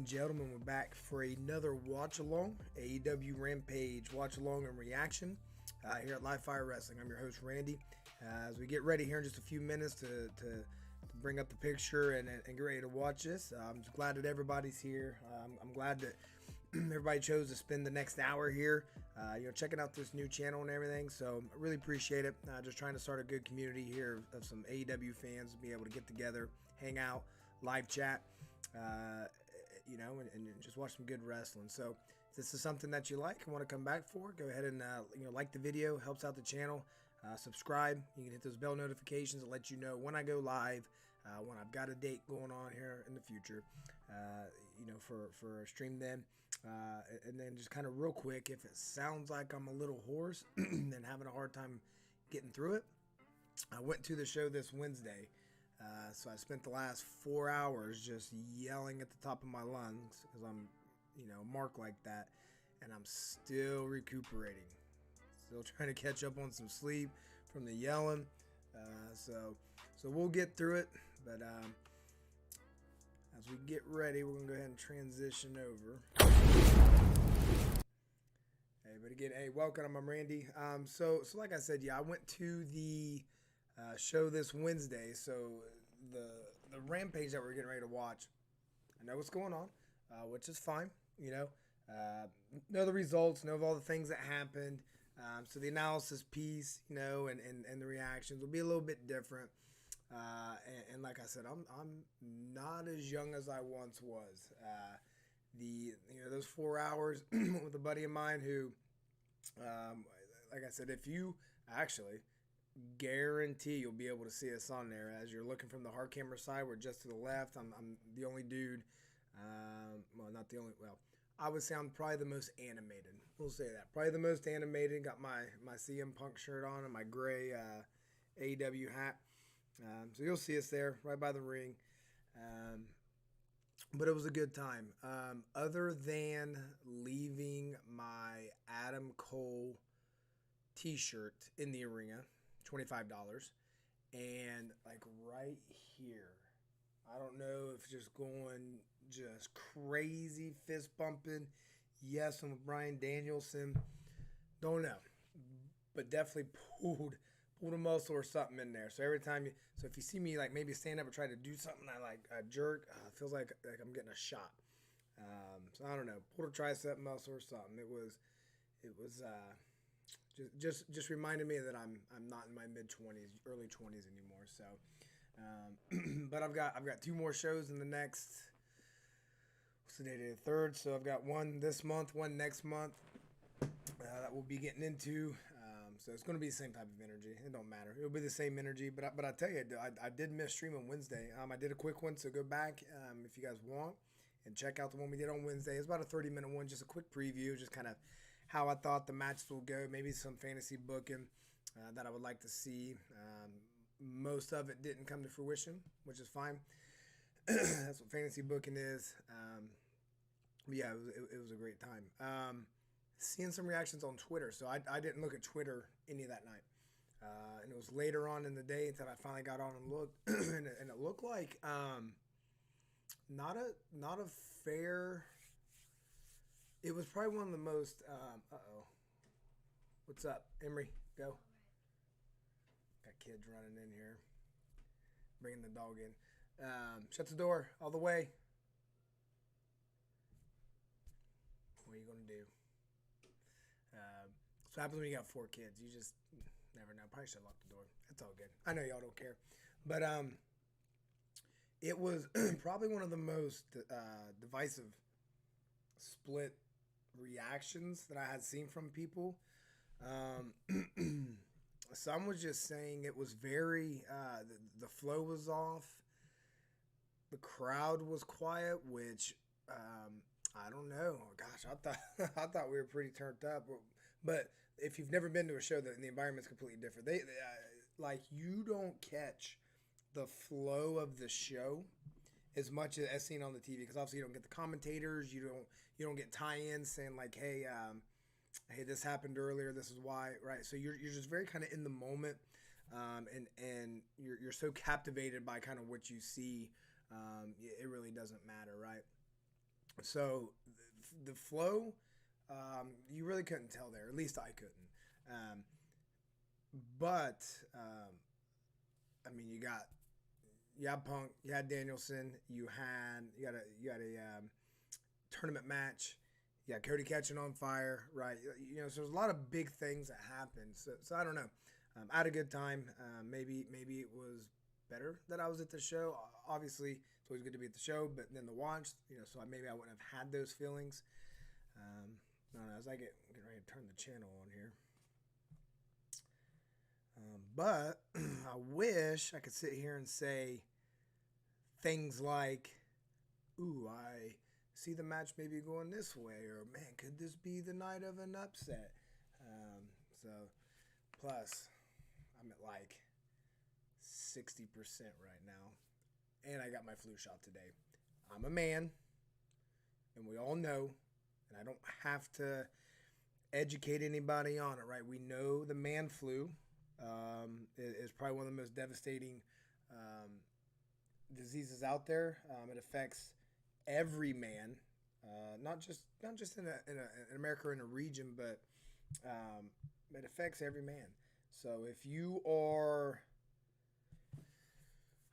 and gentlemen, we're back for another watch-along, AEW Rampage watch-along and reaction here at Live Fire Wrestling. I'm your host, Randy. As we get ready here in just a few minutes to bring up the picture and get ready to watch this, I'm just glad that everybody's here. I'm glad that everybody chose to spend the next hour here, checking out this new channel and everything. So I really appreciate it. Just trying to start a good community here of some AEW fans to be able to get together, hang out, live chat, and just watch some good wrestling. So if this is something that you like and want to come back for, go ahead and like the video, helps out the channel. Subscribe. You can hit those bell notifications that let you know when I go live, when I've got a date going on here in the future, for a stream then. And then just kind of real quick, if it sounds like I'm a little hoarse and having a hard time getting through it, I went to the show this Wednesday. So I spent the last 4 hours just yelling at the top of my lungs because I'm, marked like that, and I'm still recuperating. Still trying to catch up on some sleep from the yelling. So we'll get through it. But as we get ready, we're gonna go ahead and transition over. Hey, but again, hey, welcome. I'm Randy. So like I said, I went to the show this Wednesday. So the Rampage that we're getting ready to watch, I know what's going on, which is fine. Know the results, know of all the things that happened. So the analysis piece, and the reactions will be a little bit different. And like I said, I'm not as young as I once was. Those 4 hours with a buddy of mine who, like I said, if you actually guarantee you'll be able to see us on there as you're looking from the hard camera side. We're just to the left. I'm the only dude. Not the only. Well, I would say I'm probably the most animated. We'll say that. Probably the most animated. Got my CM Punk shirt on and my gray AEW hat. So you'll see us there, right by the ring. But it was a good time. Other than leaving my Adam Cole t-shirt in the arena, $25, and like right here, I don't know if just going just crazy fist bumping, yes, I'm with Bryan Danielson, don't know, but definitely pulled a muscle or something in there. So every time so if you see me like maybe stand up or try to do something, I jerk, it feels like I'm getting a shot. So I don't know, pulled a tricep muscle or something. It was just reminded me that I'm not in my mid-20s, early 20s anymore. So, but I've got 2 more shows in the next. What's the date? The 3rd. So I've got one this month, one next month that we'll be getting into. So it's going to be the same type of energy. It don't matter. It'll be the same energy. But I tell you, I did miss stream on Wednesday. I did a quick one, so go back if you guys want and check out the one we did on Wednesday. It's about a 30-minute one, just a quick preview, just kind of how I thought the matches will go, maybe some fantasy booking that I would like to see. Most of it didn't come to fruition, which is fine. That's what fantasy booking is. But yeah, it was a great time. Seeing some reactions on Twitter, so I didn't look at Twitter any of that night. And it was later on in the day until I finally got on and looked, and it looked like not a fair. It was probably one of the most. What's up, Emery? Go. Got kids running in here, bringing the dog in. Shut the door all the way. What are you gonna do? So happens when you got 4 kids. You just never know. Probably should lock the door. That's all good. I know y'all don't care, but it was probably one of the most divisive split reactions that I had seen from people. Some was just saying it was very the flow was off, the crowd was quiet, which I don't know. Gosh, I thought we were pretty turned up, but if you've never been to a show, the environment's completely different. They like you don't catch the flow of the show as much as seen on the TV, because obviously you don't get the commentators, you don't get tie-ins saying like, hey, this happened earlier, this is why, right? So you're just very kind of in the moment, and you're so captivated by kind of what you see, it really doesn't matter, right? So the flow, you really couldn't tell there. At least I couldn't. Um, but I mean, you had Punk, you had Danielson, you had a tournament match. You got Cody catching on fire, right? So there's a lot of big things that happened. So I don't know. I had a good time. Maybe it was better that I was at the show. Obviously, it's always good to be at the show, but then the watch, so maybe I wouldn't have had those feelings. I don't know. As I get ready to turn the channel on here, but I wish I could sit here and say things like, "Ooh, I see the match maybe going this way," or "Man, could this be the night of an upset?" So, plus, I'm at like 60% right now, and I got my flu shot today. I'm a man, and we all know, and I don't have to educate anybody on it, right? We know the man flu is probably one of the most devastating diseases out there. It affects every man, not just in America or in a region, but it affects every man. So if you're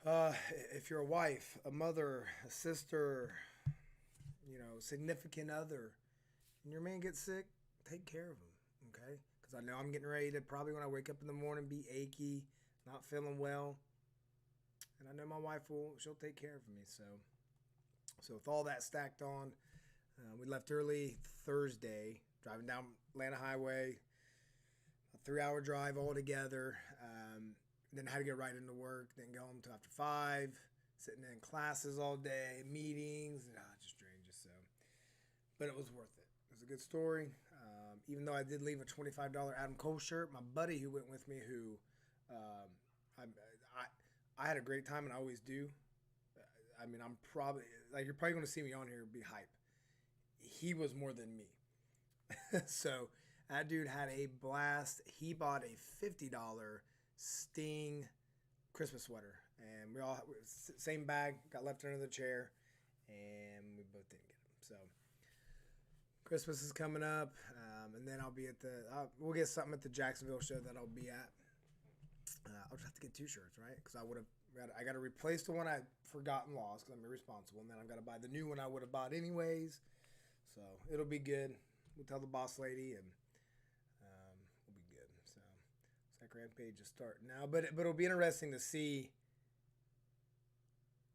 a wife, a mother, a sister, significant other, and your man gets sick, take care of him, okay? Because I know I'm getting ready to probably when I wake up in the morning be achy, not feeling well, and I know my wife she'll take care of me. So with all that stacked on, we left early Thursday, driving down Atlanta Highway, a 3-hour drive altogether. Then had to get right into work. Didn't go home until after 5. Sitting in classes all day, meetings, and just drained you. So, but it was worth it. It was a good story. Even though I did leave a $25 Adam Cole shirt, my buddy who went with me, who I had a great time, and I always do. I mean, I'm probably you're probably going to see me on here be hype. He was more than me. So that dude had a blast. He bought a $50 Sting Christmas sweater, and we all same bag, got left under the chair, and we both didn't get them. So Christmas is coming up, and then I'll be at we'll get something at the Jacksonville show that I'll be at. I'll just have to get 2 shirts, right? Because I got to replace the one I forgot and lost because I'm irresponsible, and then I've got to buy the new one I would have bought anyways. So it'll be good. We'll tell the boss lady, and we'll be good. So it's like Rampage is starting now, but it'll be interesting to see.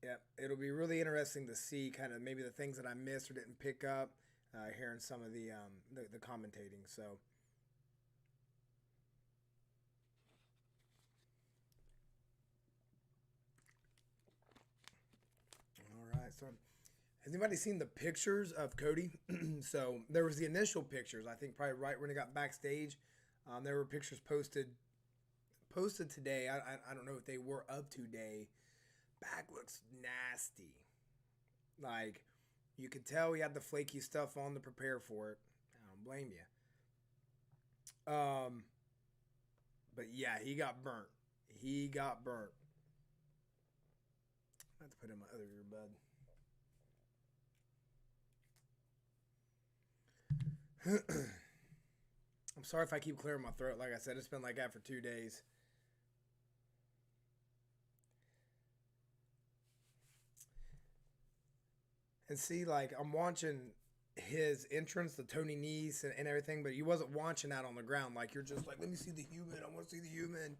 Yeah, it'll be really interesting to see kind of maybe the things that I missed or didn't pick up hearing some of the commentating. So. All right, so has anybody seen the pictures of Cody? So there was the initial pictures. I think probably right when he got backstage. There were pictures posted today. I don't know if they were of today. Back looks nasty. Like you could tell he had the flaky stuff on to prepare for it. I don't blame you. But yeah, he got burnt. He got burnt. I have to put in my other earbud. I'm sorry if I keep clearing my throat. Like I said, it's been like that for 2 days. And see, like, I'm watching his entrance, the Tony Neese and everything, but he wasn't watching that on the ground. Like, you're just like, let me see the human. I want to see the human.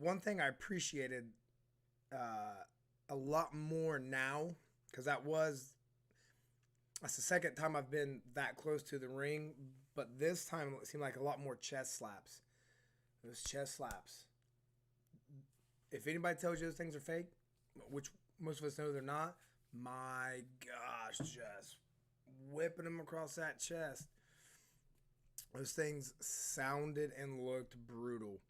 One thing I appreciated a lot more now, because that's the second time I've been that close to the ring, but this time it seemed like a lot more chest slaps. Those chest slaps. If anybody tells you those things are fake, which most of us know they're not, my gosh, just whipping them across that chest. Those things sounded and looked brutal.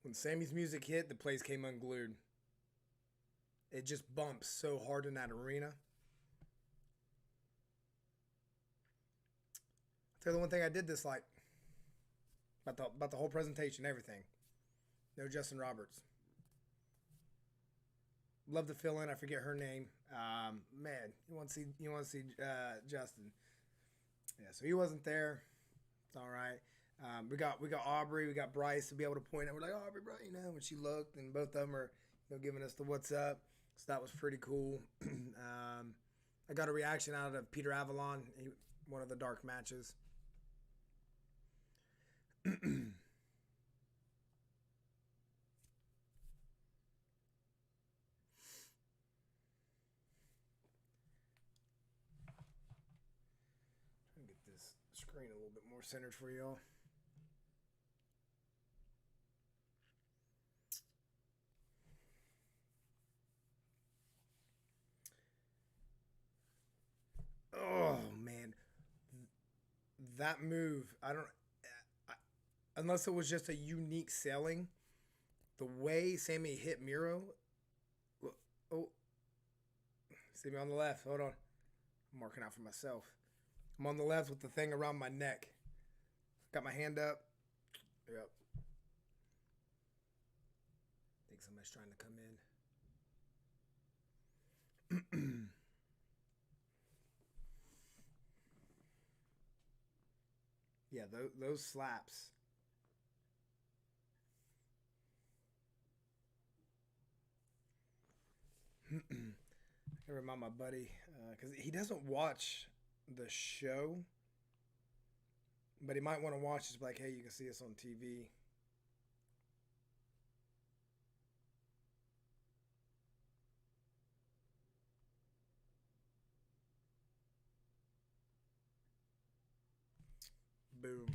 When Sammy's music hit, the place came unglued. It just bumps so hard in that arena. I'll tell you the one thing I did dislike about the whole presentation, everything. No Justin Roberts. Love the fill in. I forget her name. Man, you want to see Justin. Yeah, so he wasn't there. It's all right. We got Aubrey, we got Bryce to be able to point out. We're like, Aubrey, Bryce, when she looked, and both of them are giving us the what's up. So that was pretty cool. I got a reaction out of Peter Avalon, one of the dark matches. Screen a little bit more centered for y'all. Oh man, that move! Unless it was just a unique selling, the way Sammy hit Miro. Oh, see me on the left. Hold on, I'm marking out for myself. I'm on the left with the thing around my neck. Got my hand up. Yep. I think somebody's trying to come in. Yeah, those slaps. I remind my buddy, because he doesn't watch the show, but he might want to watch. Just like, hey, you can see us on TV. Boom.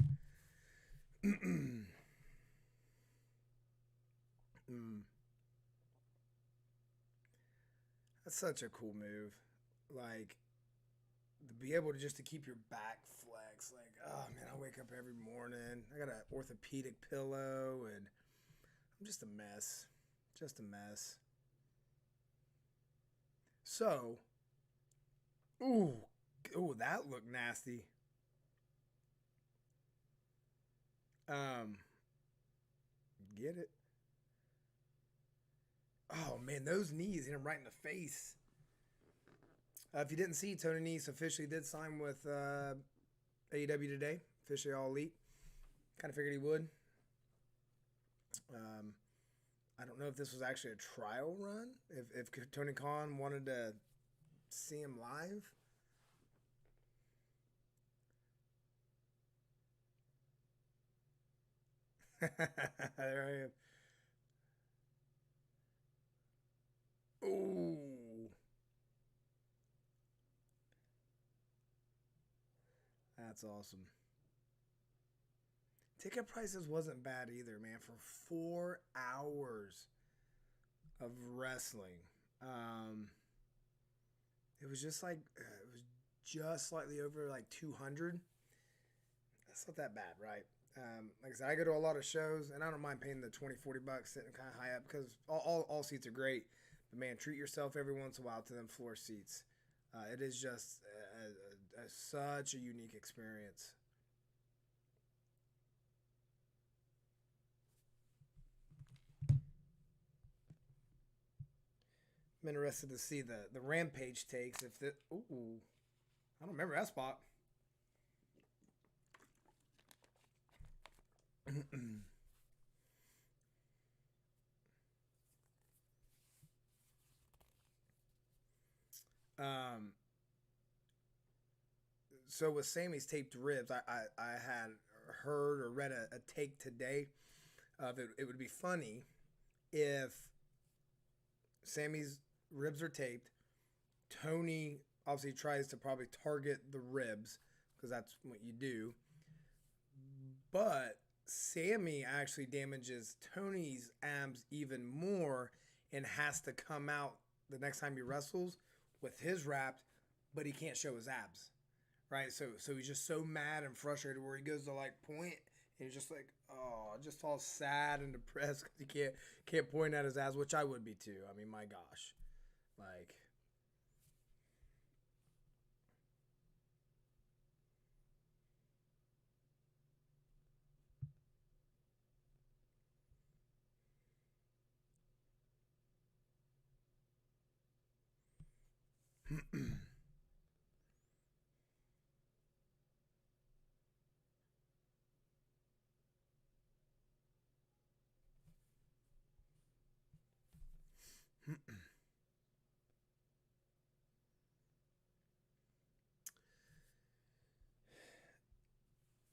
That's such a cool move. Like, to be able to just to keep your back flex. Like, oh man, I wake up every morning. I got an orthopedic pillow, and I'm just a mess. Just a mess. So, ooh, that looked nasty. Get it? Oh man, those knees hit him right in the face. If you didn't see, Tony Neese officially did sign with AEW today. Officially all elite. Kind of figured he would. I don't know if this was actually a trial run. If Tony Khan wanted to see him live. There I am. Ooh. That's awesome. Ticket prices wasn't bad either, man. For 4 hours of wrestling, it was just like it was just slightly over like 200. That's not that bad, right? Like I said, I go to a lot of shows, and I don't mind paying the 20, $40 sitting kind of high up because all seats are great. But man, treat yourself every once in a while to them floor seats. It is just such a unique experience. I'm interested to see the Rampage takes. If the ooh, I don't remember that spot. um, so with Sammy's taped ribs, I had heard or read a take today of it. It would be funny if Sammy's ribs are taped. Tony obviously tries to probably target the ribs because that's what you do. But Sammy actually damages Tony's abs even more and has to come out the next time he wrestles with his wrapped, but he can't show his abs. Right? So he's just so mad and frustrated where he goes to like point and he's just like, oh, just all sad and depressed because he can't point at his abs, which I would be too. I mean, my gosh. Like,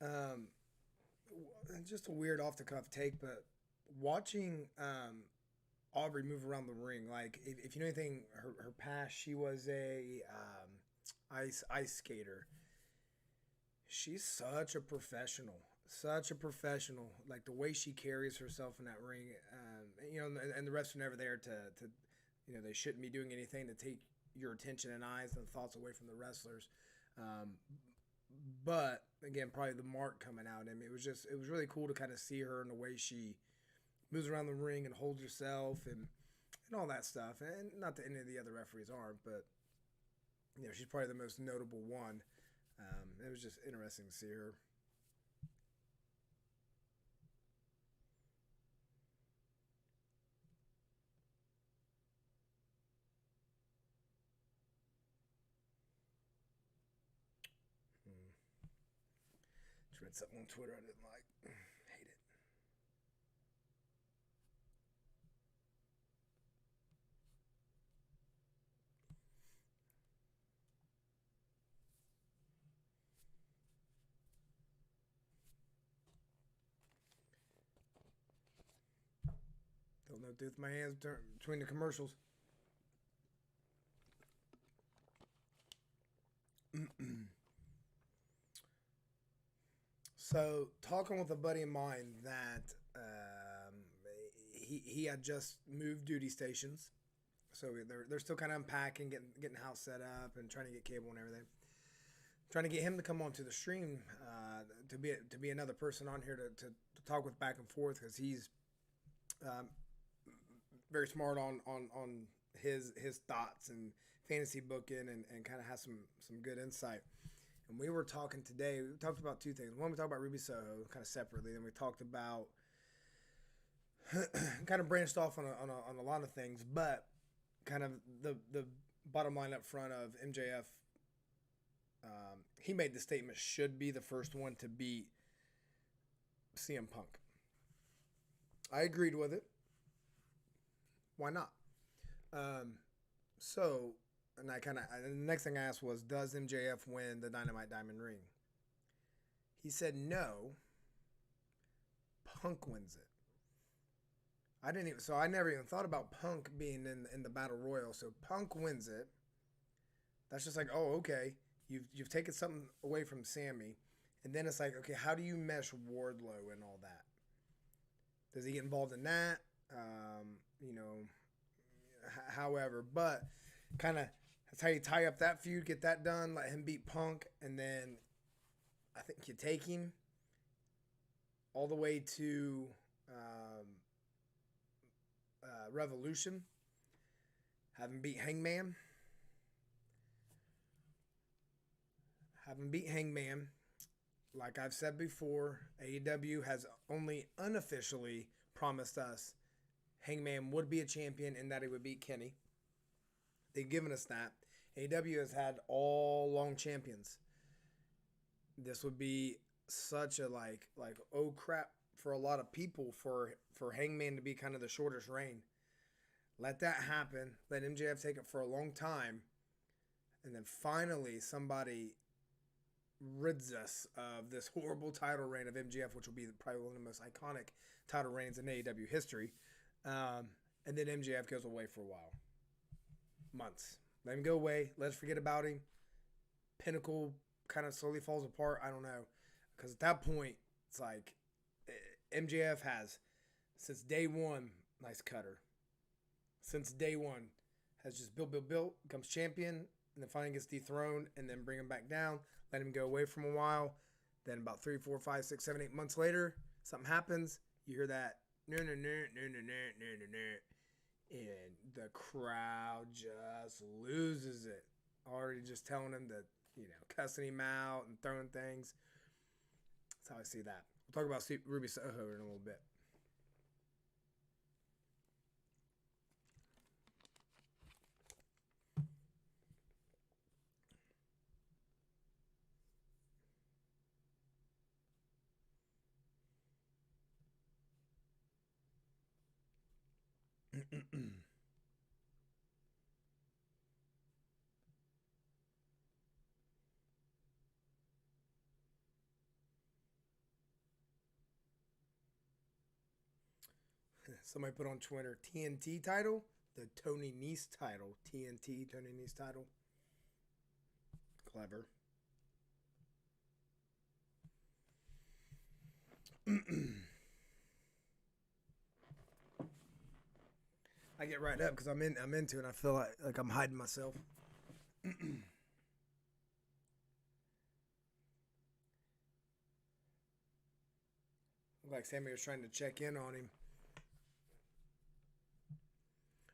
Um, just a weird off the cuff take, but watching Aubrey move around the ring, like if you know anything, her past, she was a ice skater. She's such a professional, such a professional. Like the way she carries herself in that ring, and the refs are never there to, they shouldn't be doing anything to take your attention and eyes and thoughts away from the wrestlers. Um, but again, probably the mark coming out. I mean, it was really cool to kind of see her in the way she moves around the ring and holds herself and all that stuff. And not that any of the other referees aren't, but she's probably the most notable one. It was just interesting to see her. Just read something on Twitter I didn't like. Hate it. Don't know what to do with my hands between the commercials. So, talking with a buddy of mine that he had just moved duty stations, so they're still kind of unpacking, getting the house set up, and trying to get cable and everything. Trying to get him to come onto the stream to be another person on here to talk with back and forth because he's um, very smart on his thoughts and fantasy booking and kind of has some good insight. And we were talking today. We talked about two things. One, we talked about Ruby Soho kind of separately. Then we talked about kind of branched off on a lot of things, but kind of the bottom line up front of MJF. He made the statement should be the first one to beat CM Punk. I agreed with it. Why not? So, and the next thing I asked was, does MJF win the Dynamite Diamond Ring? He said no. Punk wins it. I never even thought about Punk being in the Battle Royal. So Punk wins it. That's just like, oh, okay. You've taken something away from Sammy. And then it's like, okay, how do you mesh Wardlow and all that? Does he get involved in that? However, but kind of that's how you tie up that feud, get that done, let him beat Punk, and then I think you take him all the way to Revolution, have him beat Hangman, Like I've said before, AEW has only unofficially promised us Hangman would be a champion and that he would beat Kenny. They've given us that. AEW has had all long champions. This would be such a like oh crap for a lot of people for Hangman to be kind of the shortest reign. Let that happen. Let MJF take it for a long time. And then finally somebody rids us of this horrible title reign of MJF, which will be probably one of the most iconic title reigns in AEW history. And then MJF goes away for a while. Months. Let him go away. Let's forget about him. Pinnacle kind of slowly falls apart. I don't know. Because at that point, it's like MJF has, since day one, nice cutter. Since day one, has just built, becomes champion, and then finally gets dethroned, and then bring him back down, let him go away from a while. Then about 3, 4, 5, 6, 7, 8 months later, something happens. You hear that, no, and the crowd just loses it. Already just telling him that, cussing him out and throwing things. That's how I see that. We'll talk about Ruby Soho in a little bit. Somebody put on Twitter TNT title, the Tony Neese title. TNT, Tony Neese title. Clever. I get right up because I'm into it. And I feel like I'm hiding myself. Like Sammy was trying to check in on him.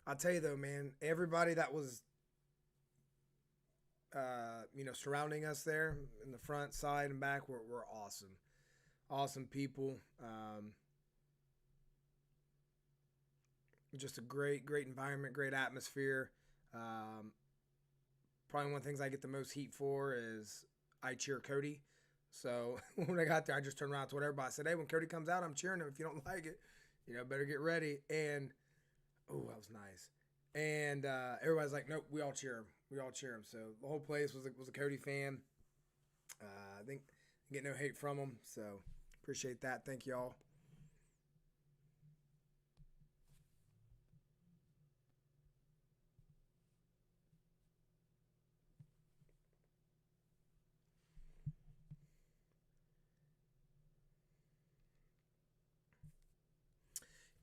I'll tell you though, man, everybody that was, surrounding us there in the front, side, and back were awesome. Awesome people. Just a great environment, great atmosphere. Probably one of the things I get the most heat for is I cheer Cody. So when I got there, I just turned around and told everybody, I said, hey, when Cody comes out, I'm cheering him. If you don't like it, better get ready. And, oh, that was nice. And everybody's like, nope, we all cheer him. We all cheer him. So the whole place was a Cody fan. I think get no hate from them. So appreciate that. Thank y'all.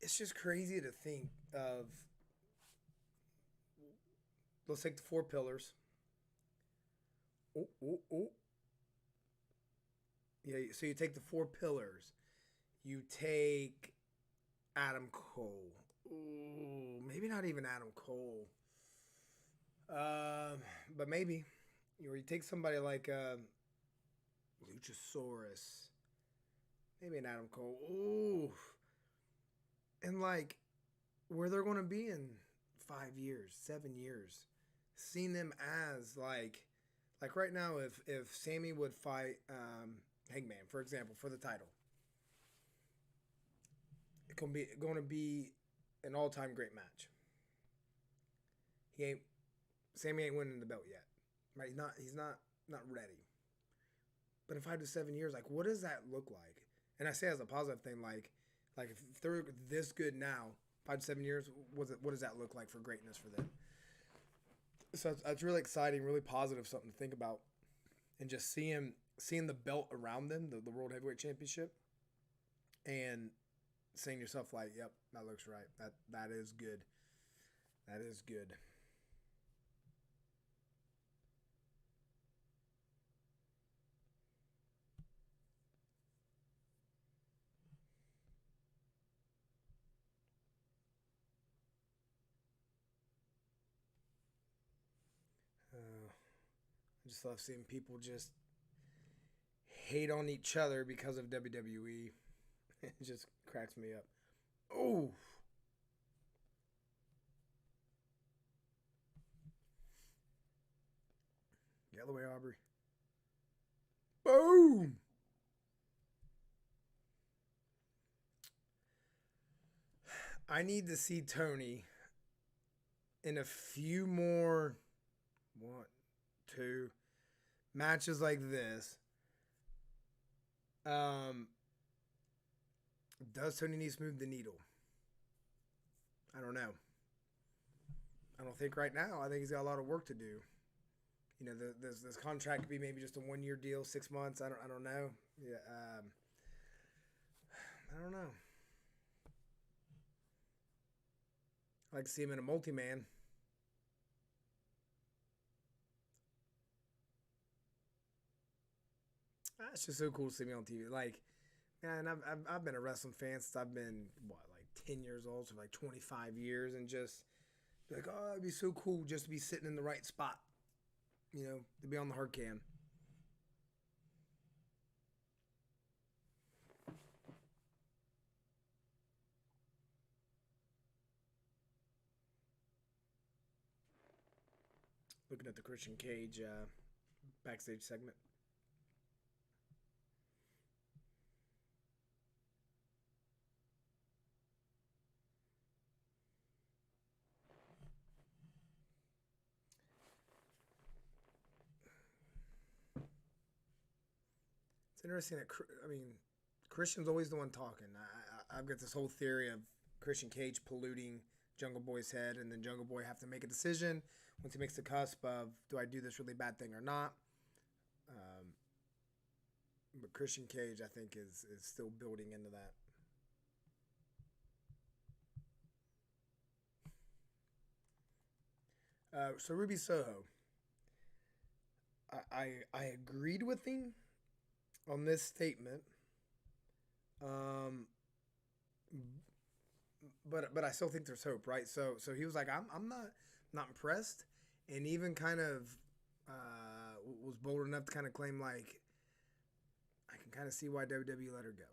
It's just crazy to think of. Let's take the 4 pillars. Oh. Yeah, so you take the 4 pillars. You take Adam Cole. Ooh, maybe not even Adam Cole. But maybe. You take somebody like Luchasaurus. Maybe an Adam Cole. Ooh. And where they're going to be in 5 years, 7 years. Seeing them as like right now, if Sammy would fight Hangman, for example, for the title, it's going to be an all-time great match. Sammy ain't winning the belt yet, right? He's not ready. But in 5 to 7 years, what does that look like? And I say as a positive thing, if they're this good now, 5 to 7 years, what does that look like for greatness for them? So it's really exciting, really positive, something to think about, and just seeing the belt around them, the World Heavyweight Championship, and saying to yourself yep, that looks right. That is good. That is good. I just love seeing people just hate on each other because of WWE. It just cracks me up. Oh. Get out of the way, Aubrey. Boom. I need to see Tony in a few more 1, 2 matches like this. Does Tony Neese move the needle? I don't know. I don't think right now. I think he's got a lot of work to do. This contract could be maybe just a 1-year deal, 6 months. I don't know. Yeah. I don't know. I like to see him in a multi-man. It's just so cool to see me on TV. Man, I've been a wrestling fan since I've been 10 years old, so 25 years, and just oh, it'd be so cool just to be sitting in the right spot, to be on the hard cam. Looking at the Christian Cage backstage segment. It's interesting that Christian's always the one talking. I've got this whole theory of Christian Cage polluting Jungle Boy's head, and then Jungle Boy have to make a decision once he makes the cusp of, do I do this really bad thing or not? But Christian Cage, I think, is still building into that. So Ruby Soho, I agreed with him on this statement, but I still think there's hope, right? So he was like, I'm not impressed, and even kind of was bold enough to kind of claim like, I can kind of see why WWE let her go.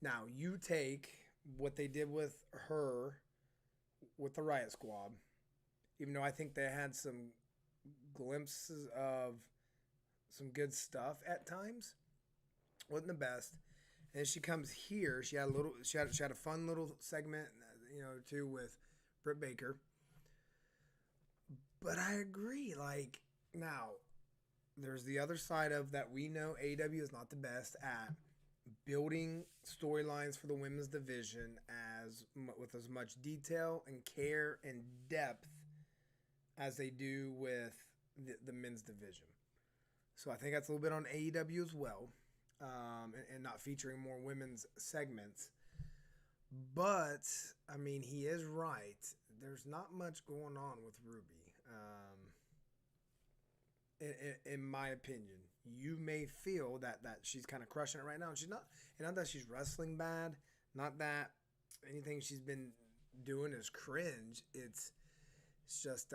Now you take what they did with her with the Riot Squad. Even though I think they had some glimpses of some good stuff at times, wasn't the best. And she comes here. She had a fun little segment, too, with Britt Baker. But I agree. Like, now, there's the other side of that. We know AEW is not the best at building storylines for the women's division with as much detail and care and depth as they do with the men's division. So I think that's a little bit on AEW as well, and not featuring more women's segments. But, I mean, he is right. There's not much going on with Ruby, in my opinion. You may feel that she's kind of crushing it right now, and she's not. And not that she's wrestling bad, not that anything she's been doing is cringe. It's just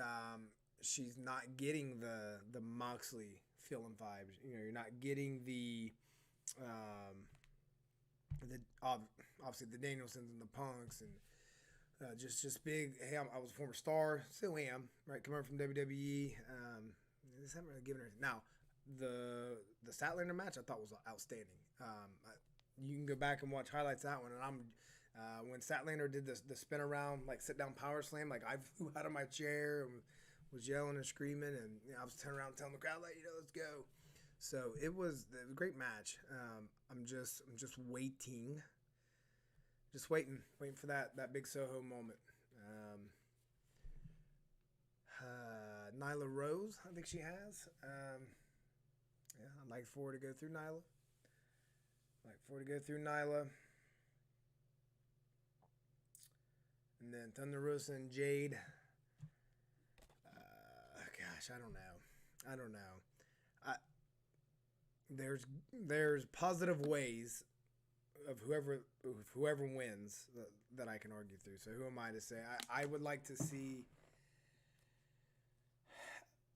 she's not getting the Moxley feeling vibes. You're not getting the obviously the Danielsons and the Punks and just big. Hey, I was a former star, still am. Right, coming from WWE. This haven't really given her now. The Statlander match I thought was outstanding. You can go back and watch highlights of that one, and I'm. When Statlander did the spin around, like sit down power slam, like I flew out of my chair and was yelling and screaming, and I was turning around telling the crowd, like, let's go. So it was a great match. I'm just waiting, waiting for that big Soho moment. Nyla Rose, I think she has. Yeah, I'd like for her to go through Nyla. And then Thunder Rosa and Jade. Gosh, I don't know. There's positive ways of whoever wins that I can argue through. So who am I to say? I would like to see.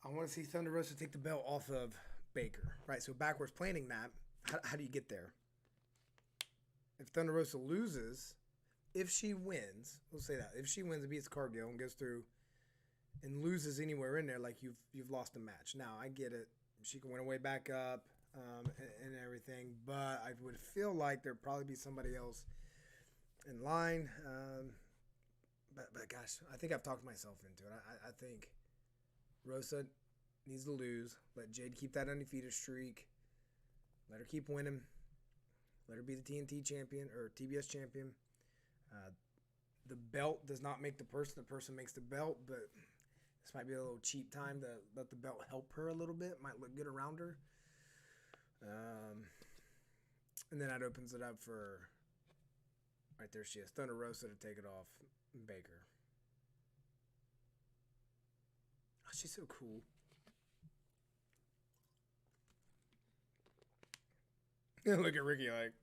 I want to see Thunder Rosa take the belt off of Baker, right? So backwards planning that. How do you get there? If Thunder Rosa loses, if she wins, we'll say that. If she wins and beats Cargill and goes through and loses anywhere in there, like you've lost a match. Now, I get it. She can win her way back up and everything, but I would feel like there'd probably be somebody else in line. But gosh, I think I've talked myself into it. I think Rosa needs to lose. Let Jade keep that undefeated streak. Let her keep winning. Let her be the TNT champion or TBS champion. The belt does not make the person. The person makes the belt, but this might be a little cheap time to let the belt help her a little bit. Might look good around her. And then that opens it up for, right there she is, Thunder Rosa to take it off Baker. Oh, she's so cool. Look at Ricky like,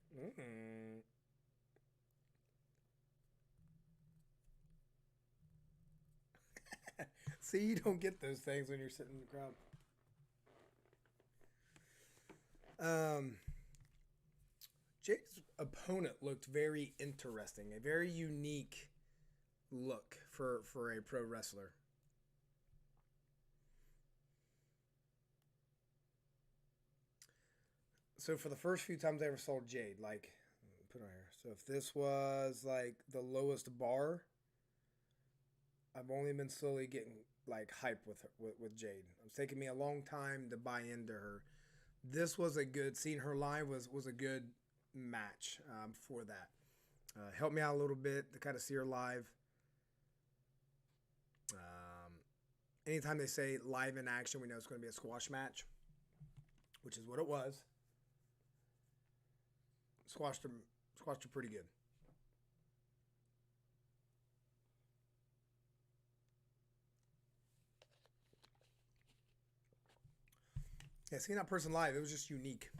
See, you don't get those things when you're sitting in the crowd. Jake's opponent looked very interesting, a very unique look for a pro wrestler. So for the first few times I ever saw Jade, like, put on here. So if this was like the lowest bar, I've only been slowly getting like hype with her, with Jade. It's taken me a long time to buy into her. This was a good, seeing her live was a good match for that. Help me out a little bit to kind of see her live. Anytime they say live in action, we know it's going to be a squash match, which is what it was. Squashed her pretty good. Yeah, seeing that person live, it was just unique.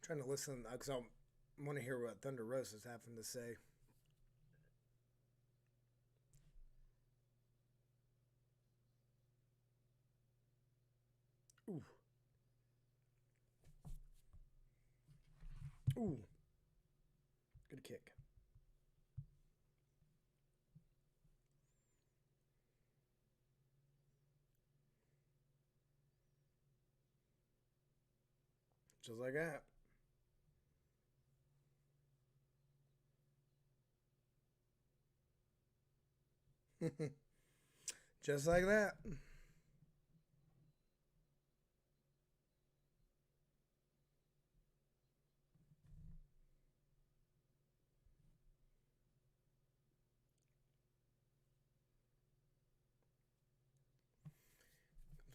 Trying to listen because I want to hear what Thunder Rosa's having to say. Ooh. Ooh. Good kick. Just like that. Just like that.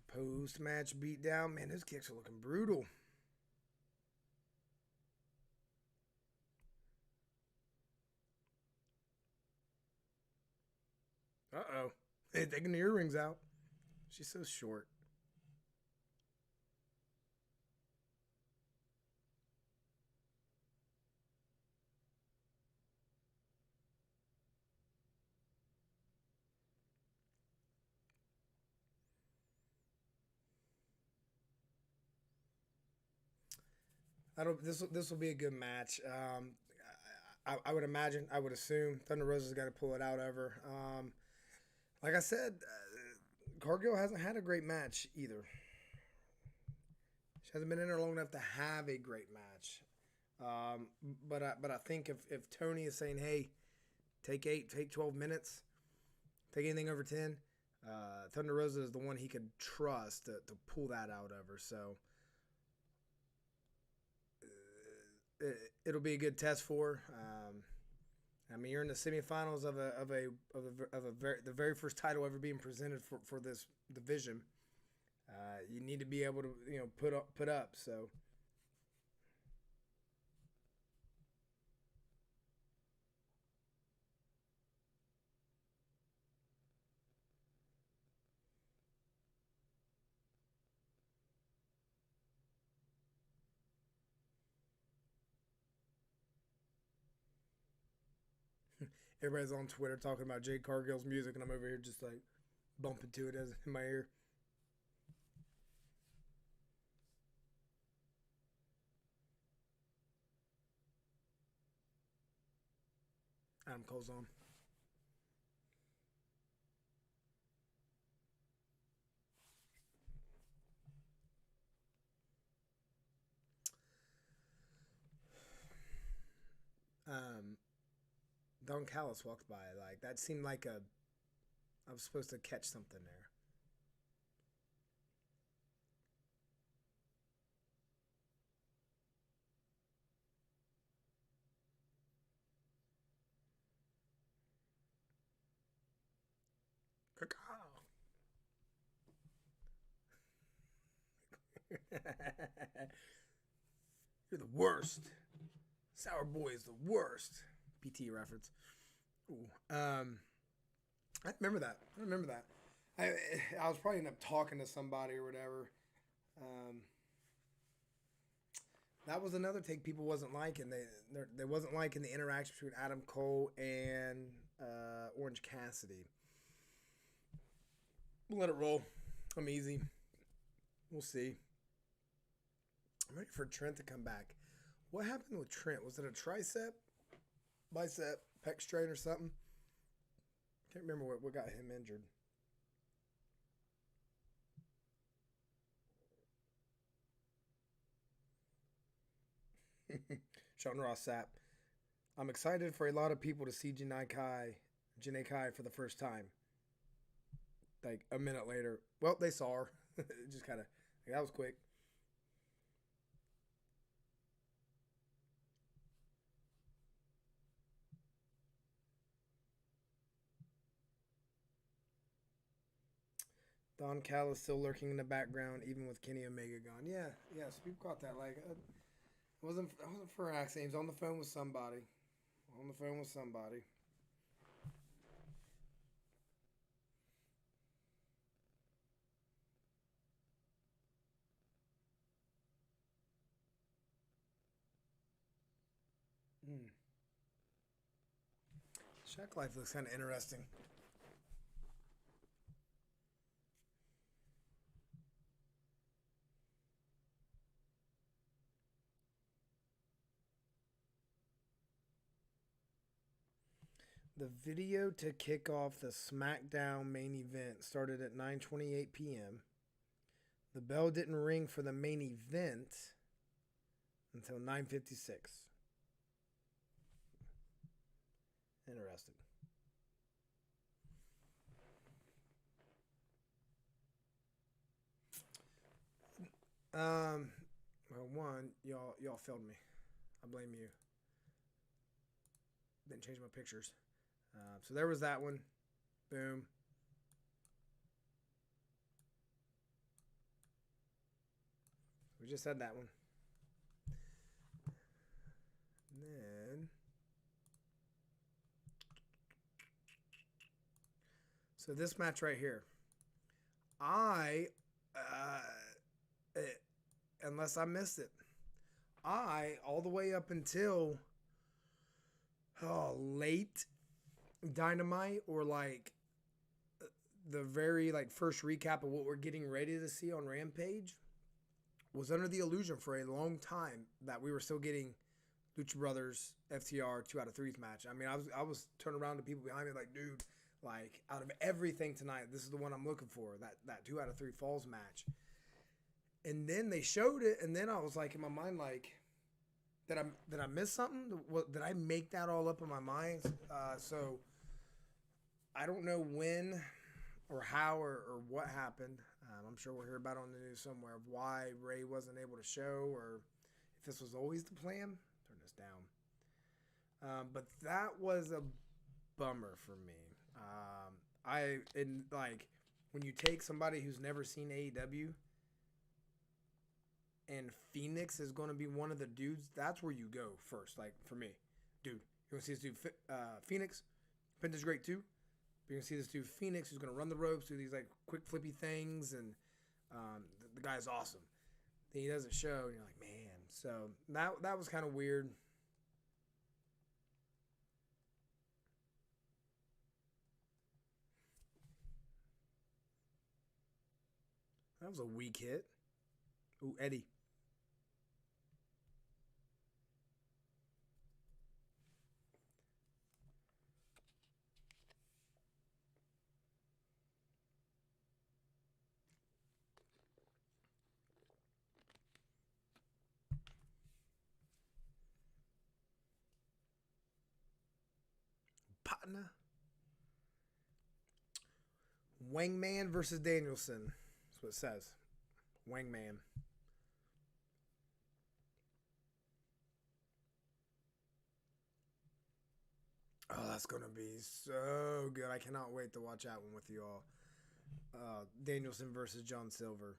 Post-match beatdown. Man, those kicks are looking brutal. Uh-oh. They're taking the earrings out. She's so short. I don't. This will be a good match. I would imagine. I would assume Thunder Rosa's got to pull it out of her. Like I said, Cargill hasn't had a great match either. She hasn't been in there long enough to have a great match. But I think if Tony is saying, hey, take 8, take 12 minutes, take anything over 10, Thunder Rosa is the one he could trust to pull that out of her. So it'll be a good test for her. I mean, you're in the semifinals of the very first title ever being presented for this division. You need to be able to put up. So everybody's on Twitter talking about Jade Cargill's music, and I'm over here just like bumping to it as in my ear. Adam Cole's on. Don Callis walked by. Like that seemed like I was supposed to catch something there. Cacao. You're the worst. Sour Boy is the worst. PT reference. Ooh. I remember that. I was probably end up talking to somebody or whatever. Um, that was another take people wasn't liking. They wasn't liking the interaction between Adam Cole and Orange Cassidy. We'll let it roll. I'm easy. We'll see. I'm ready for Trent to come back. What happened with Trent? Was it a tricep, bicep, pec strain, or something? Can't remember what got him injured. Sean Ross Sapp. I'm excited for a lot of people to see Janae Kai for the first time. Like a minute later, well, they saw her. Just kind of, like, that was quick. Don Callis still lurking in the background, even with Kenny Omega gone. Yeah, yeah. So people caught that. Like, it wasn't for an accident. He was on the phone with somebody. On the phone with somebody. Hmm. Shack Life looks kind of interesting. The video to kick off the SmackDown main event started at 9:28 p.m. The bell didn't ring for the main event until 9:56. Interesting. Well, one, y'all failed me. I blame you. Didn't change my pictures. So there was that one. Boom. We just had that one. And then, so this match right here, unless I missed it, all the way up until late Dynamite, or like the very like first recap of what we're getting ready to see on Rampage, was under the illusion for a long time that we were still getting Lucha Brothers FTR 2 out of 3's match. I mean, I was turning around to people behind me like, dude, like, out of everything tonight, this is the one I'm looking for, that 2 out of 3 falls match. And then they showed it, and then I was like in my mind, like, did I miss something? Did I make that all up in my mind? So I don't know when or how or what happened. I'm sure we'll hear about it on the news somewhere of why Rey wasn't able to show, or if this was always the plan. Turn this down. But that was a bummer for me. Like, when you take somebody who's never seen AEW, and Phoenix is going to be one of the dudes, that's where you go first. Like, for me, dude, you're going to see this dude, Phoenix. Penta's great too. But you're going to see this dude, Phoenix, who's going to run the ropes, do these like quick flippy things, and the guy's awesome. Then he doesn't show, and you're like, man. So that was kind of weird. That was a weak hit. Ooh, Eddie. Partner. Wangman versus Danielson. That's what it says. Wangman. Oh, that's going to be so good. I cannot wait to watch that one with you all. Danielson versus John Silver.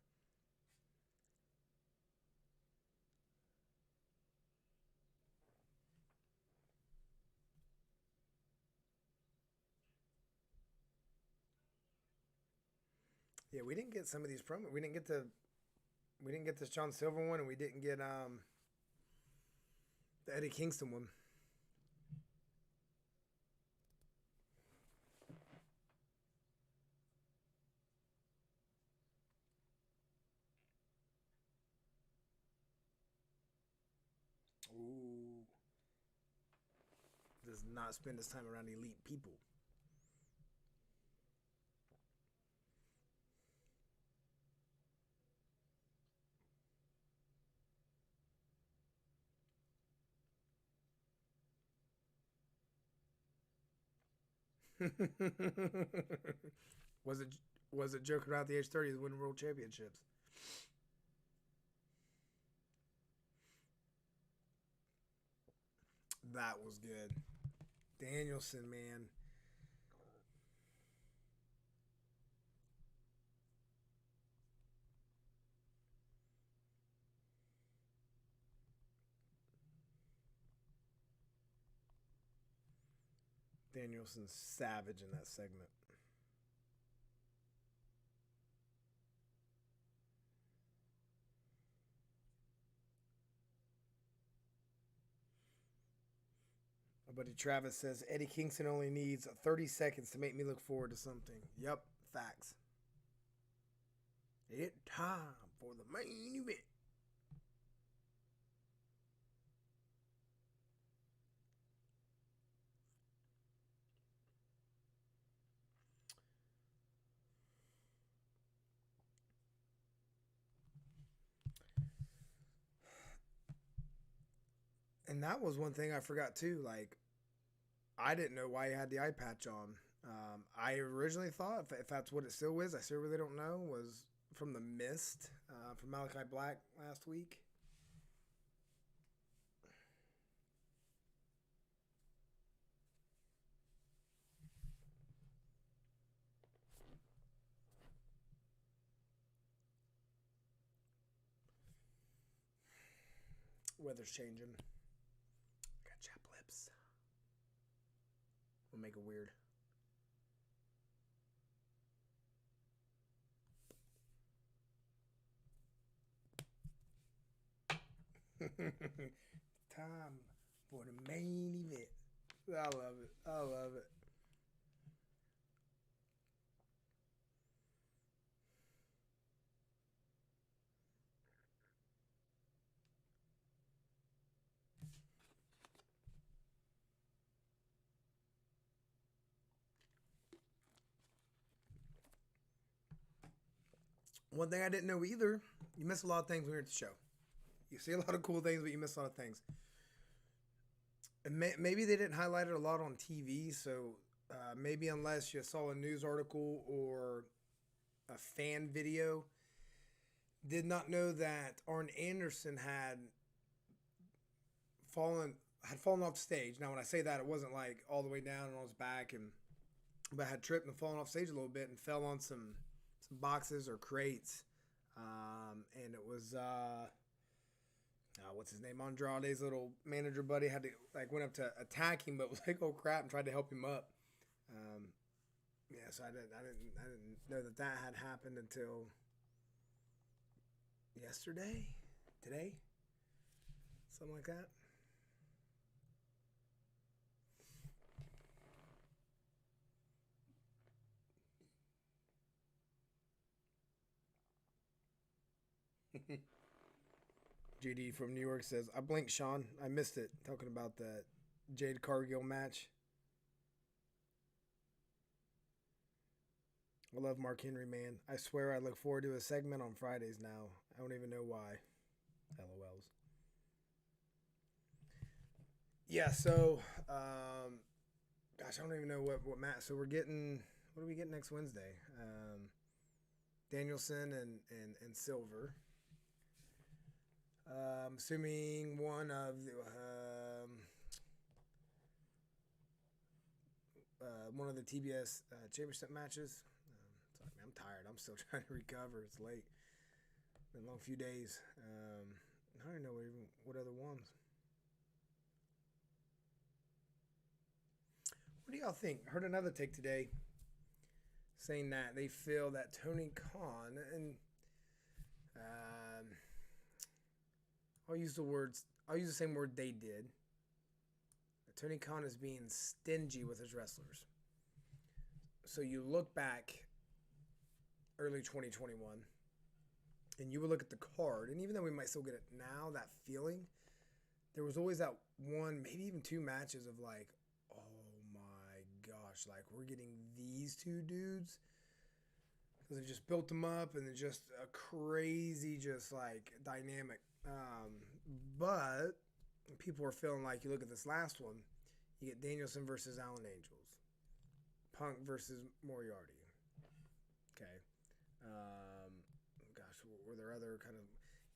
Yeah, we didn't get some of these promos. We didn't get this John Silver one, and we didn't get the Eddie Kingston one. Ooh. Does not spend his time around elite people. was it was it joking about the age 30 winning world championships? That was good. Danielson, man. Danielson's savage in that segment. My buddy Travis says Eddie Kingston only needs 30 seconds to make me look forward to something. Yep, facts. It's time for the main event. And that was one thing I forgot too. Like, I didn't know why he had the eye patch on. I originally thought, if that's what it still is, I still really don't know, was from the mist from Malachi Black last week. Weather's changing. Got chapped lips. We'll make it weird. Time for the main event. I love it. I love it. One thing I didn't know either, you miss a lot of things when you're at the show. You see a lot of cool things, but you miss a lot of things. And maybe they didn't highlight it a lot on TV, so maybe unless you saw a news article or a fan video, did not know that Arn Anderson fallen off stage. Now, when I say that, it wasn't like all the way down and on his back, but had tripped and fallen off stage a little bit and fell on some boxes or crates, and it was what's his name? Andrade's little manager buddy had to went up to attack him, but was like, oh crap, and tried to help him up. Yeah, so I didn't know that had happened until yesterday, today, something like that. JD from New York says, I blinked, Sean. I missed it. Talking about the Jade Cargill match. I love Mark Henry, man. I swear I look forward to a segment on Fridays now. I don't even know why. LOLs. Yeah, so, gosh, I don't even know what match. So we're getting, what do we get next Wednesday? Danielson and Silver. Assuming one of the TBS championship matches. Sorry, man, I'm tired. I'm still trying to recover. It's late. Been a long few days. I don't even know what other ones. What do y'all think? Heard another take today saying that they feel that Tony Khan and I'll use the same word they did. Tony Khan is being stingy with his wrestlers. So you look back early 2021 and you would look at the card, and even though we might still get it now, that feeling, there was always that one, maybe even two matches of like, oh my gosh, like we're getting these two dudes. Because they just built them up and it's just a crazy, just like dynamic. But people are feeling like, you look at this last one, you get Danielson versus Allen Angels. Punk versus Moriarty. Okay. Gosh, were there other kind of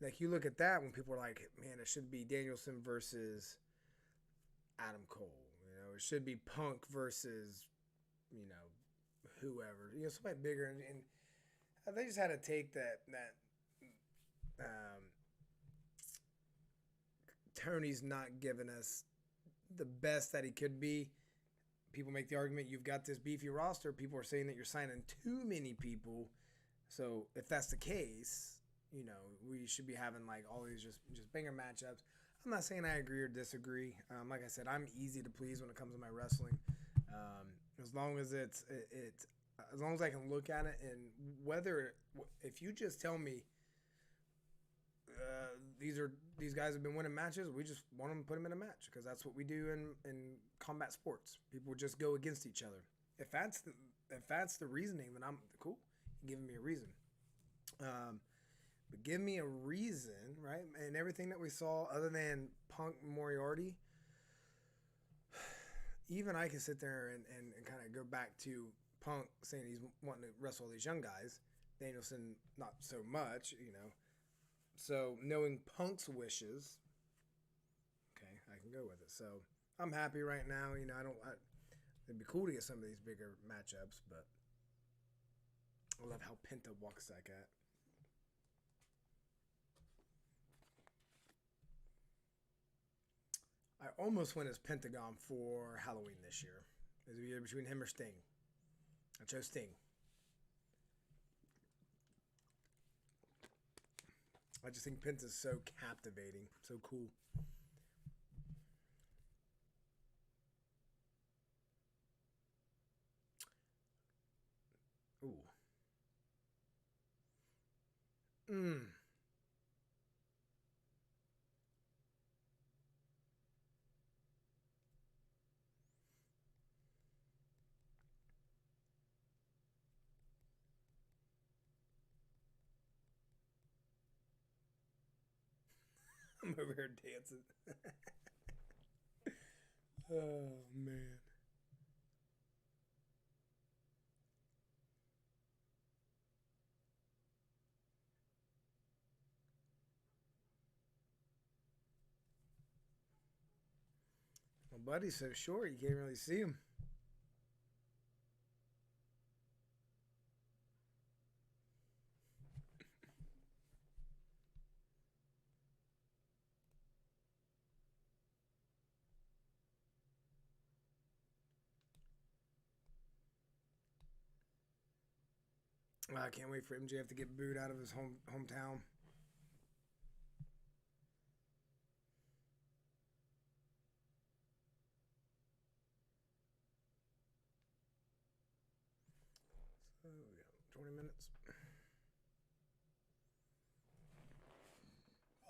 like you look at that when people are like, man, it should be Danielson versus Adam Cole. It should be Punk versus whoever. Somebody bigger, and they just had to take that Tony's not giving us the best that he could be. People make the argument you've got this beefy roster. People are saying that you're signing too many people. So if that's the case, we should be having like all these just banger matchups. I'm not saying I agree or disagree. Like I said, I'm easy to please when it comes to my wrestling. As long as as long as I can look at it, and if you just tell me these guys have been winning matches, we just want them to put them in a match because that's what we do in combat sports. People just go against each other. If that's the reasoning, then I'm cool. You're giving me a reason. But give me a reason, right? And everything that we saw, other than Punk Moriarty, even I can sit there and kind of go back to Punk saying he's wanting to wrestle all these young guys. Danielson, not so much, So knowing Punk's wishes, okay, I can go with it. So I'm happy right now. It'd be cool to get some of these bigger matchups, but I love how Penta walks that cat. I almost went as Pentagon for Halloween this year. It was either between him or Sting. I chose Sting. I just think Penta's so captivating, so cool. Ooh. I'm over here dancing. Oh, man. My buddy's so short, you can't really see him. I can't wait for MJF to get booed out of his hometown. So, yeah, 20 minutes.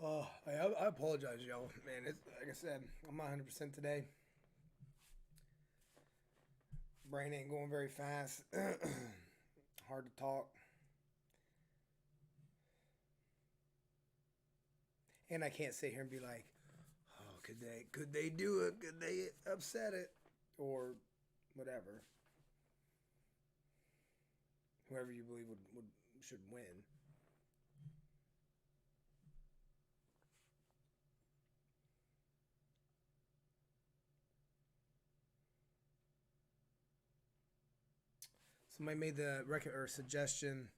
Oh, I apologize, y'all. Man, like I said, I'm not 100% today. Brain ain't going very fast. Hard to talk. And I can't sit here and be like, oh, could they do it? Could they upset it? Or whatever. Whoever you believe should win. Somebody made the suggestion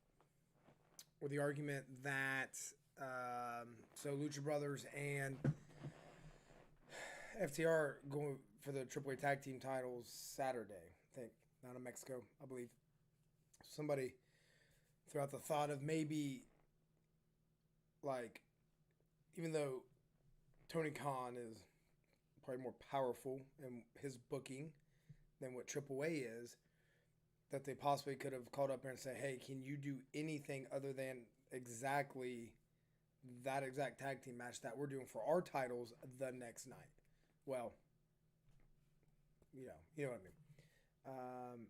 or the argument that so Lucha Brothers and FTR going for the AAA Tag Team titles Saturday, I think, down in Mexico, I believe. Somebody threw out the thought of maybe, like, even though Tony Khan is probably more powerful in his booking than what AAA is, that they possibly could have called up there and said, hey, can you do anything other than exactly that exact tag team match that we're doing for our titles the next night? Well, you know what I mean.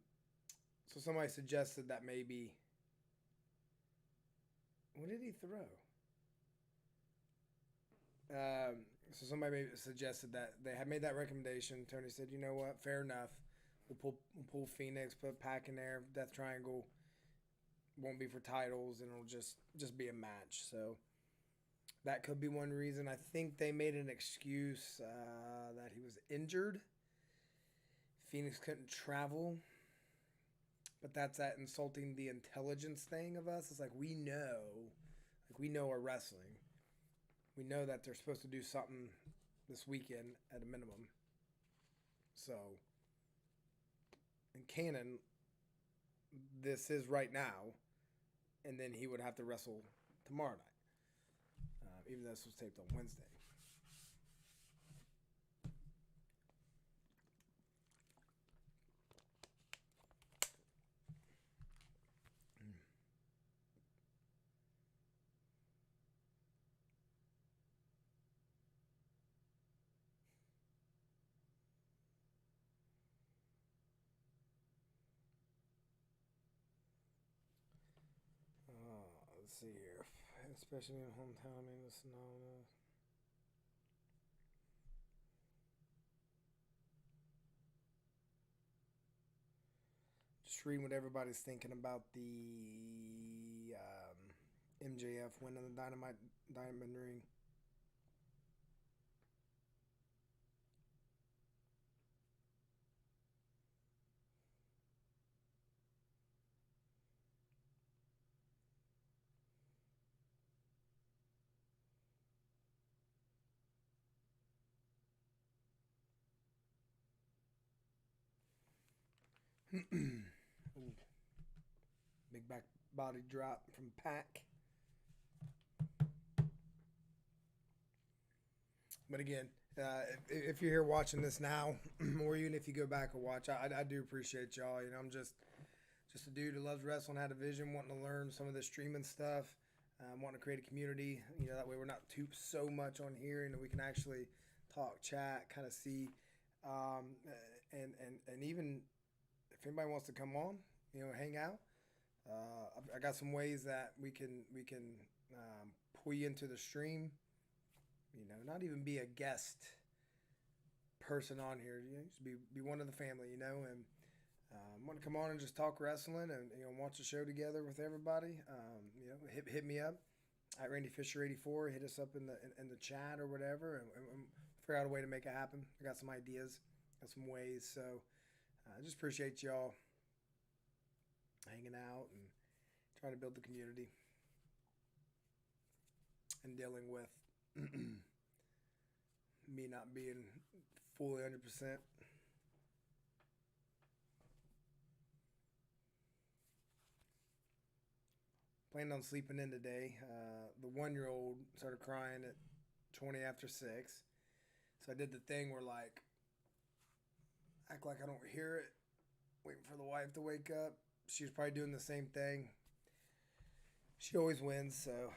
So somebody suggested that maybe, what did he throw? So somebody maybe suggested that they had made that recommendation. Tony said, you know what, fair enough. We'll pull Phoenix, put Pac in there. Death Triangle won't be for titles, and it'll just be a match. So that could be one reason. I think they made an excuse that he was injured. Phoenix couldn't travel, but that's that insulting the intelligence thing of us. It's like we know our wrestling. We know that they're supposed to do something this weekend at a minimum. So, in canon, this is right now, and then he would have to wrestle tomorrow night, even though this was taped on Wednesday. Let's see here. Especially in hometown, in the snow. Just reading what everybody's thinking about the MJF winning the Diamond Ring. Big back body drop from Pac. But again, if you're here watching this now, or even if you go back and watch, I do appreciate y'all. You know, I'm just a dude who loves wrestling, had a vision, wanting to learn some of the streaming stuff, wanting to create a community. You know, that way we're not too so much on here, and we can actually talk, chat, kind of see, and even if anybody wants to come on, you know, hang out. I got some ways that we can pull you into the stream. You know, not even be a guest person on here. You know, just be one of the family. You know, and want to come on and just talk wrestling and watch the show together with everybody. You know, hit me up at Randy Fisher 84. Hit us up in the chat or whatever, and figure out a way to make it happen. I got some ideas, got some ways. So I just appreciate y'all hanging out and trying to build the community and dealing with me not being fully 100%. Planned on sleeping in today. The 1-year-old started crying at 20 after 6. So I did the thing where, like, act like I don't hear it, waiting for the wife to wake up. She was probably doing the same thing. She always wins, so.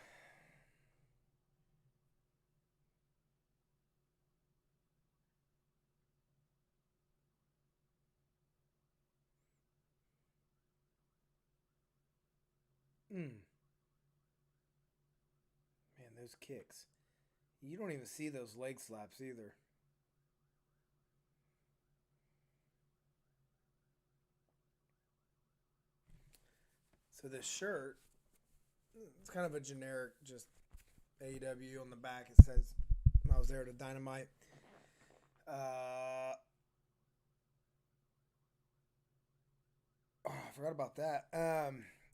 Man, those kicks. You don't even see those leg slaps either. So this shirt, it's kind of a generic, just AEW on the back. It says, I was there to Dynamite. Oh, I forgot about that.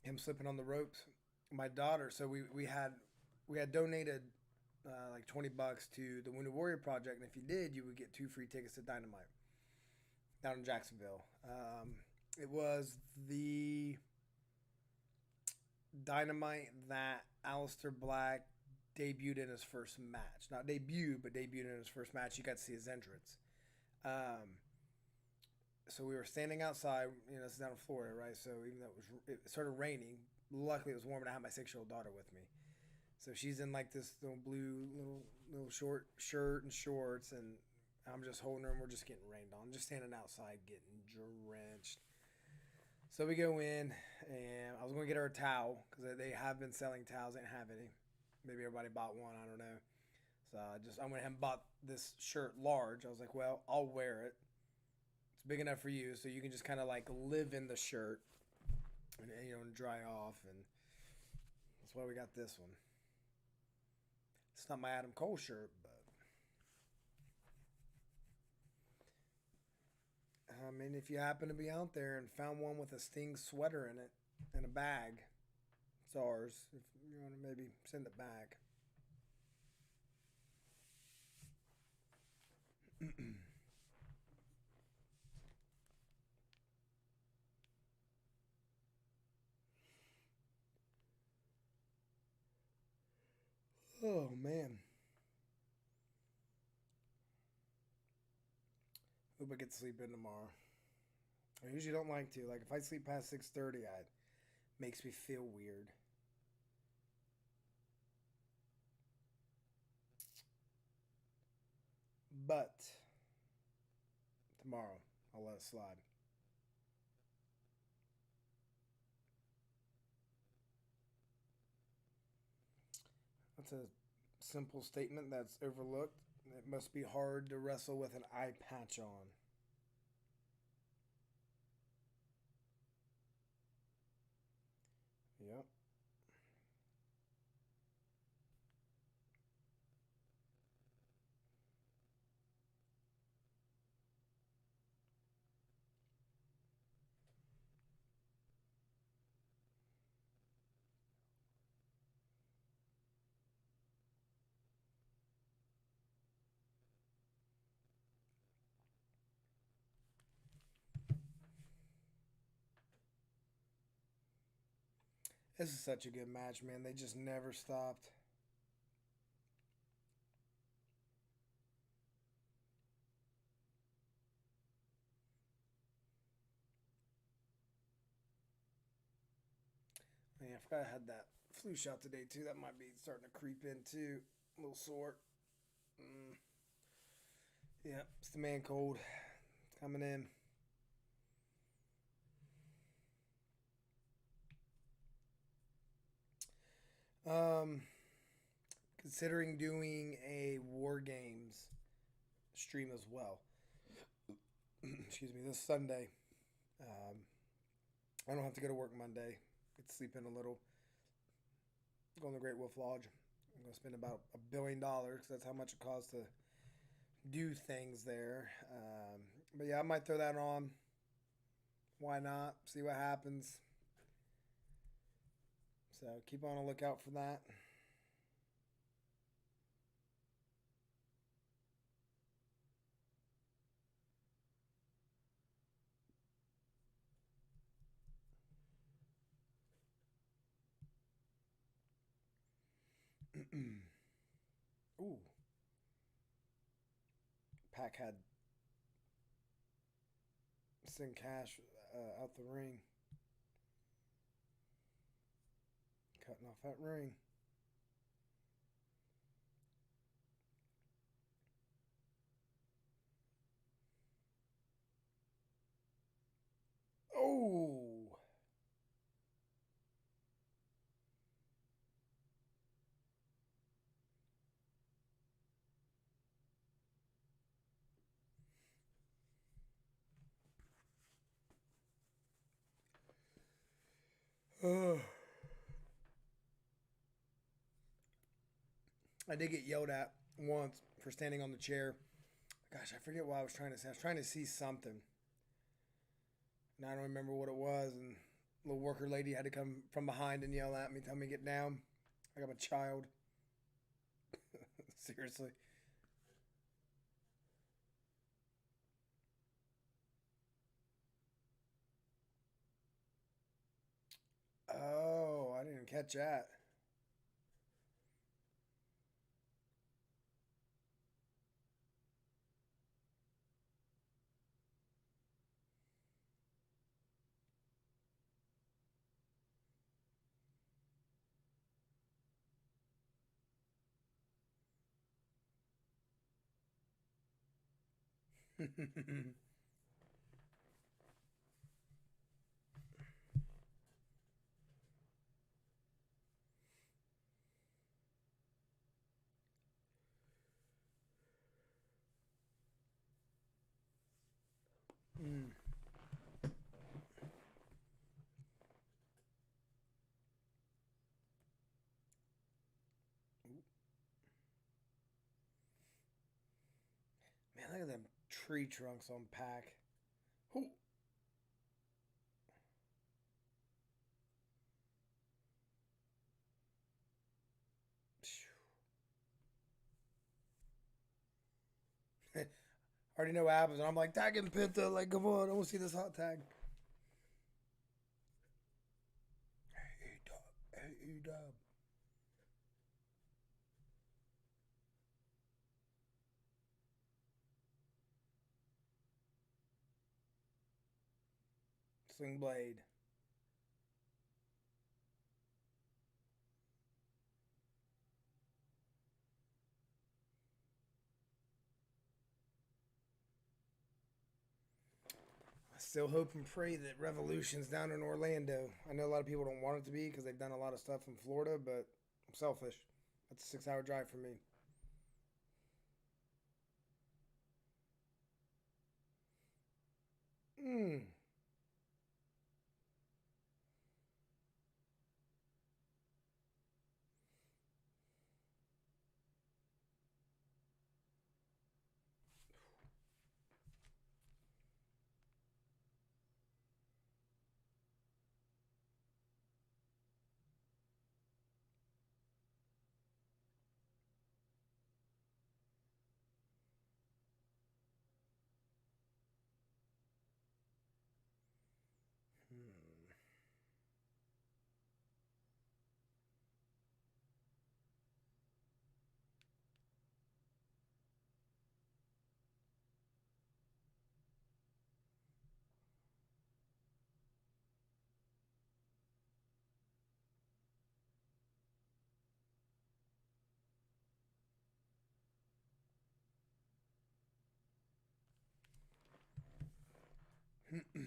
Him slipping on the ropes. My daughter. So we had donated like $20 to the Wounded Warrior Project, and if you did, you would get 2 free tickets to Dynamite down in Jacksonville. It was the Dynamite that Aleister Black debuted in his first match. Not debuted, but debuted in his first match. You got to see his entrance. So we were standing outside. You know, this is down in Florida, right? So even though it started raining, luckily it was warm, and I had my 6-year-old daughter with me. So she's in like this little blue little short shirt and shorts, and I'm just holding her, and we're just getting rained on, just standing outside getting drenched. So we go in, and I was going to get her a towel because they have been selling towels. They didn't have any. Maybe everybody bought one. I don't know. So I went ahead and bought this shirt large. I was like, well, I'll wear it It's big enough for you, so you can just kind of like live in the shirt and and dry off, and that's why we got this one. It's not my Adam Cole shirt, but I mean, if you happen to be out there and found one with a Sting sweater in it in a bag, it's ours. If you want to maybe send it back. Oh man. Hope I get to sleep in tomorrow. I usually don't like to. Like if I sleep past 6:30, it makes me feel weird. But tomorrow, I'll let it slide. That's a simple statement that's overlooked. It must be hard to wrestle with an eye patch on. Yep. This is such a good match, man. They just never stopped. Yeah, I forgot I had that flu shot today too. That might be starting to creep in too. A little sore. Mm. Yeah, it's the man cold. It's coming in. Um, Considering doing a War Games stream as well. Excuse me, this Sunday. Um, I don't have to go to work Monday. Get to sleep in a little. Go in the Great Wolf Lodge. I'm going to spend about $1 billion because that's how much it costs to do things there. But yeah, I might throw that on. Why not? See what happens. So keep on a lookout for that. Ooh. Pac had Sin Cash out the ring. Cutting off that ring. Oh. I did get yelled at once for standing on the chair. Gosh, I forget what I was trying to say. I was trying to see something. And I don't remember what it was. And the little worker lady had to come from behind and yell at me, tell me to get down. Like I'm a child. Seriously. Oh, I didn't catch that. Look at them tree trunks on Pack. Who? Already know what happens. And I'm like, tag him, Penta. Like, come on. I want to see this hot tag. AEW. Sling Blade. I still hope and pray that Revolution's down in Orlando. I know a lot of people don't want it to be because they've done a lot of stuff in Florida, but I'm selfish. That's a 6-hour drive for me. Hmm. Hmm.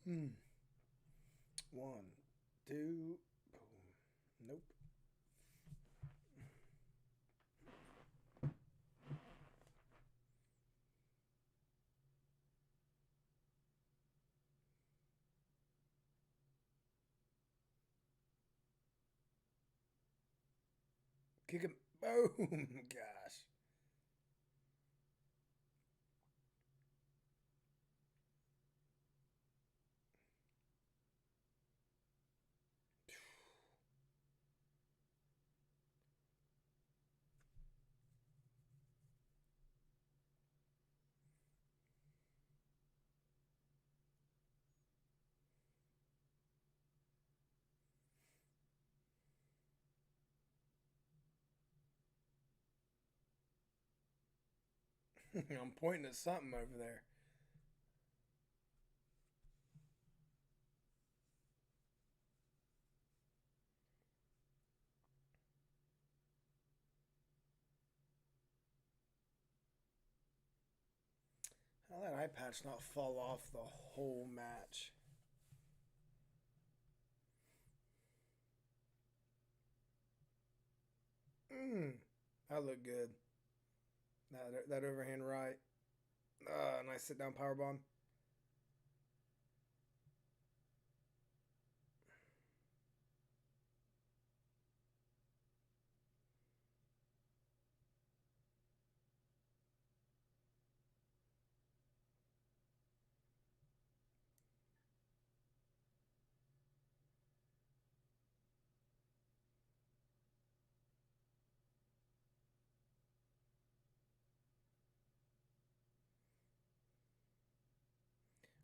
Hmm. One, two, boom. Nope. Kick him. Boom. Gosh. I'm pointing at something over there. How that eye patch not fall off the whole match? Mm. That looked good. That overhand right. Nice sit down power bomb.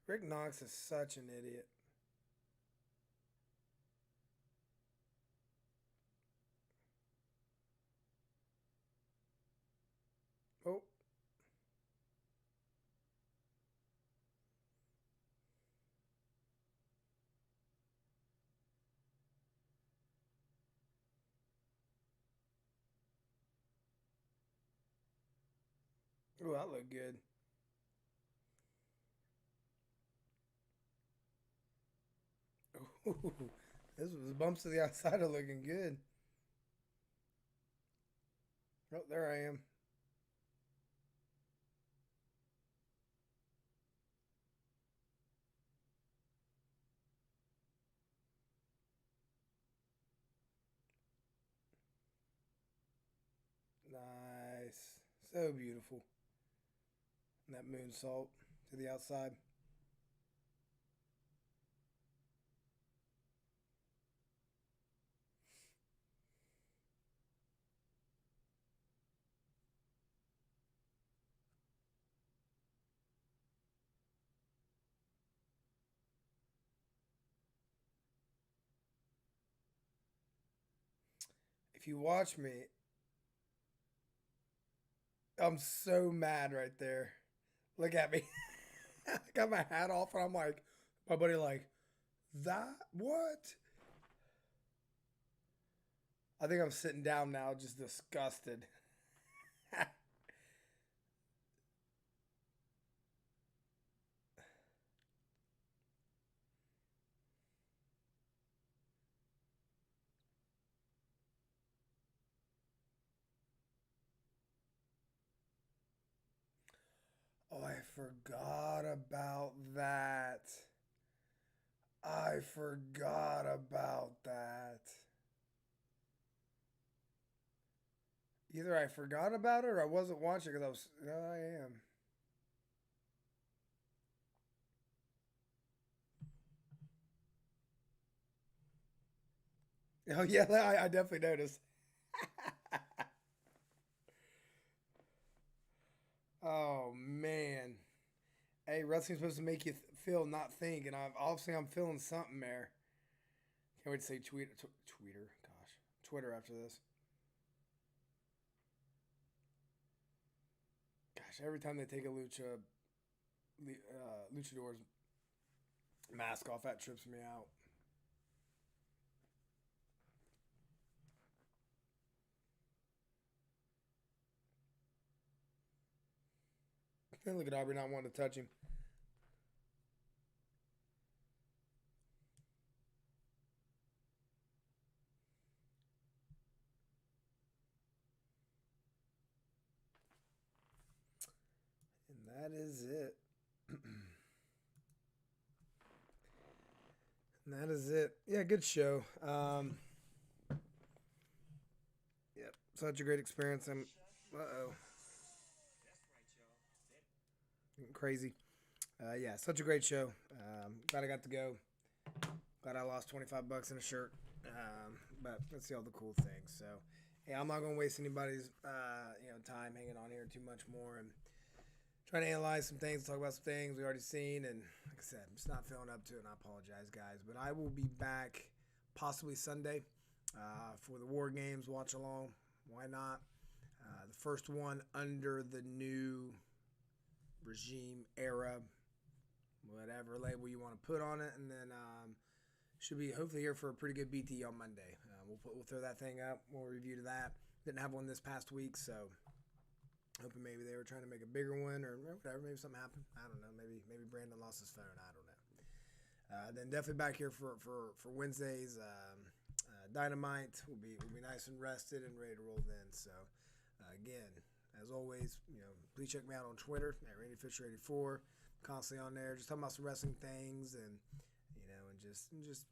Rick Knox is such an idiot. Oh, Oh, that looked good. Ooh, this was bumps to the outside are looking good. Oh, there I am. Nice. So beautiful. And that moonsault to the outside. If you watch me, I'm so mad right there. Look at me. I got my hat off and I'm like, my buddy like, that what? I think I'm sitting down now, just disgusted. Oh, I forgot about that. I forgot about that. Either I forgot about it or I wasn't watching because I was. No, I am. Oh yeah, I definitely noticed. Oh man. Hey, wrestling's supposed to make you feel, not think, and I'm feeling something there. Can't wait to say Twitter after this. Gosh, every time they take a luchador's mask off, that trips me out. And look at Aubrey not wanting to touch him. And that is it. And that is it. Yeah, good show. Yep, such a great experience. Oh, crazy. Yeah, such a great show. Glad I got to go. Glad I lost 25 bucks in a shirt. But let's see all the cool things. So, yeah, I'm not gonna waste anybody's time hanging on here too much more and trying to analyze some things, talk about some things we already seen. And like I said, I'm just not feeling up to it, and I apologize, guys. But I will be back possibly Sunday for the War Games watch along. Why not? The first one under the new regime era, whatever label you want to put on it, and then should be hopefully here for a pretty good BT on Monday. We'll throw that thing up. We'll review to that. Didn't have one this past week, so hoping maybe they were trying to make a bigger one or whatever. Maybe something happened. I don't know. Maybe Brandon lost his phone. I don't know. Then definitely back here for Wednesdays. Dynamite will be nice and rested and ready to roll then. So again, as always, please check me out on Twitter at RandyFisher84. Constantly on there, just talking about some wrestling things and just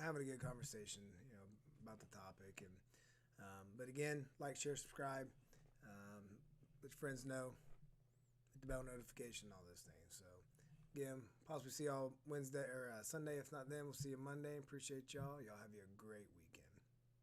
having a good conversation, about the topic. And but again, like, share, subscribe, let your friends know, hit the bell notification, all those things. So again, possibly see y'all Wednesday or Sunday. If not then, we'll see you Monday. Appreciate y'all. Y'all have a great week.